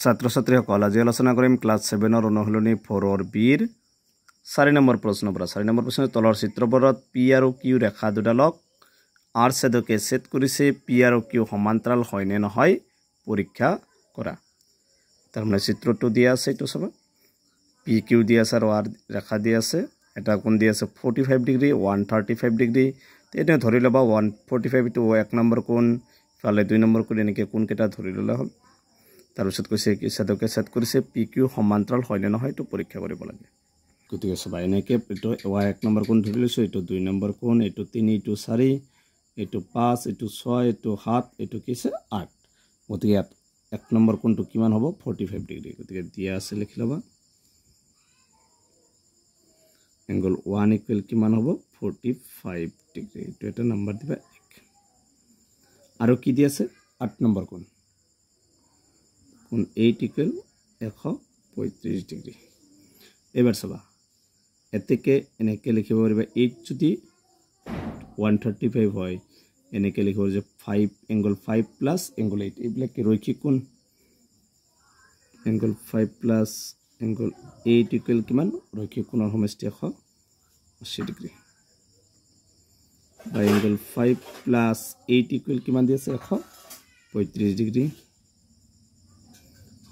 ছাত্ৰ ছাত্ৰীসকল আজি আলোচনা কৰিম ক্লাছ 7 অনুশীলনী 4 বিৰ 4 নম্বৰ প্ৰশ্নৰ পৰা 4 নম্বৰ প্ৰশ্নৰ তলৰ চিত্ৰবোৰত পি আৰু কিউ ৰেখা দুডালক আৰ ছেদকে ছেদ কৰিছে পি আৰু কিউ সমান্তৰাল হয় নে নহয় পৰীক্ষা কৰা তাৰমানে চিত্ৰটো দিয়া আছে এটো চাবা পি কিউ দিয়া আছে আৰু আৰ ৰেখা দিয়া আছে এটা কোণ দিয়া আছে 45 ডিগ্ৰী 135 ডিগ্ৰী তেনে ধৰি লবা 145 টু 1 নম্বৰ কোণ ফালে 2 নম্বৰ কোণ এনেকে কোণ কেটা ধৰি ললা হল তাৰপিছত কৈছে কি ছেদকে ছেদ কৰিছে পি কিউ সমান্তৰাল হয় নে নহয় তো পৰীক্ষা কৰিব লাগে গতিকে সবা এনেকে এটো 1 নম্বৰ কোণ ধৰি লৈছো এটো 2 নম্বৰ কোণ এটো 3 এটো 4 এটো 5 এটো 6 এটো 7 এটো কিছে 8 গতিকে 1 নম্বৰ কোণটো কিমান হ'ব 45 ডিগ্ৰী গতিকে দিয়া আছে লিখি লবা angle 1 equal কিমান হ'ব 45 ডিগ্ৰী এটো এটা নম্বৰ দিবা 1 আৰু কি দি আছে 8 নম্বৰ কোণ কোণ 8 equal 135 ডিগ্ৰী এবাৰ চাবা এতেকে এনেকে লিখিব পাৰিবা 8 যদি 135 হয় এনেকে লিখিব যে 5 angle 5 plus angle 8 এইবিলাক কি ৰৈখিক কোণ angle 5 plus angle 8 equal কিমান ৰৈখিক কোণৰ সমষ্টি 180 degree by angle 5 plus 8 equal কিমান দি আছে 135 ডিগ্ৰী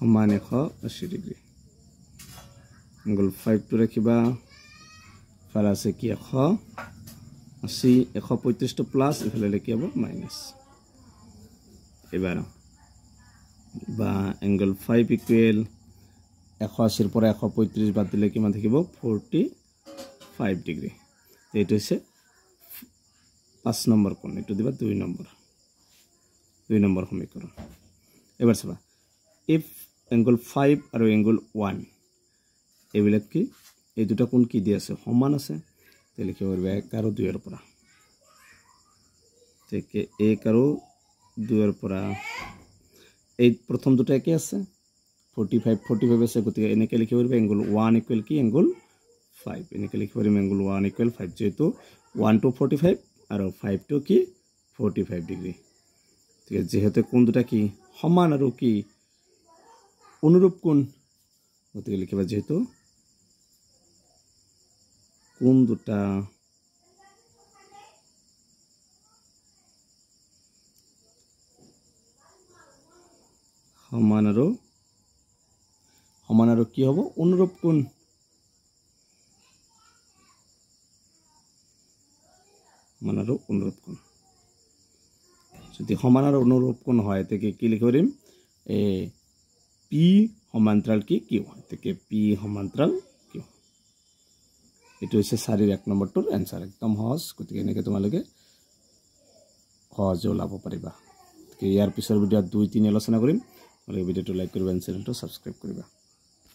সমান 180 ডিগ্ৰী angle 5 to ৰাখিবা ফালে আছে কি 180 135 to plus ইফালে লিখি হ'ব মাইনাস এবাৰ বা angle 5 equal 180 ৰ পৰা 135 বাদ দিলে কিমান থাকিব 45 ডিগ্ৰী এইটো হৈছে 5 নম্বৰ কোণ এটো দিবা 2 নম্বৰ সমীকৰণ এবাৰ চাবা if angle 5 আৰু angle 1 এইবিলাক কি এই দুটা কোণ কি দি আছে সমান আছে তে লিখিব পাৰিবা 1 আৰু 2 ৰ পৰা তেকে 1 আৰু 2 ৰ পৰা এই প্ৰথম দুটা কি আছে 45 আছে গতিকে এনেকে লিখিব পাৰিবা angle 1 equal কি angle 5 এনেকে লিখিব পাৰিবা angle 1 equal 5 যেটো 1 to 45 আৰু 5 to কি 45 ডিগ্ৰী ঠিক আছে যেহেতু কোণ দুটা কি সমান আৰু কি অনুৰূপ কোণ গতিকে লিখিবা যেহেতু কোণ দুটা সমান আৰু কি হ'ব অনুৰূপ কোণ সমান আৰু অনুৰূপ কোণ যদি সমান আৰু অনুৰূপ কোণ হয় তেকে কি লিখিব পাৰিম এ পি সমান্তৰাল কি কিউ হয় তেকে পি সমান্তৰাল কিউ এটো হৈছে 4 1 নম্বৰটোৰ आंसर একদম সহজ গতিকে এনেকে তোমালোকে সহজ ওলাব পাৰিবা ইয়াৰ পিছৰ ভিডিঅ 2 3 আলোচনা কৰিম আৰু ভিডিঅটো লাইক কৰিবা চেনেলটো সাবস্ক্ৰাইব কৰিবা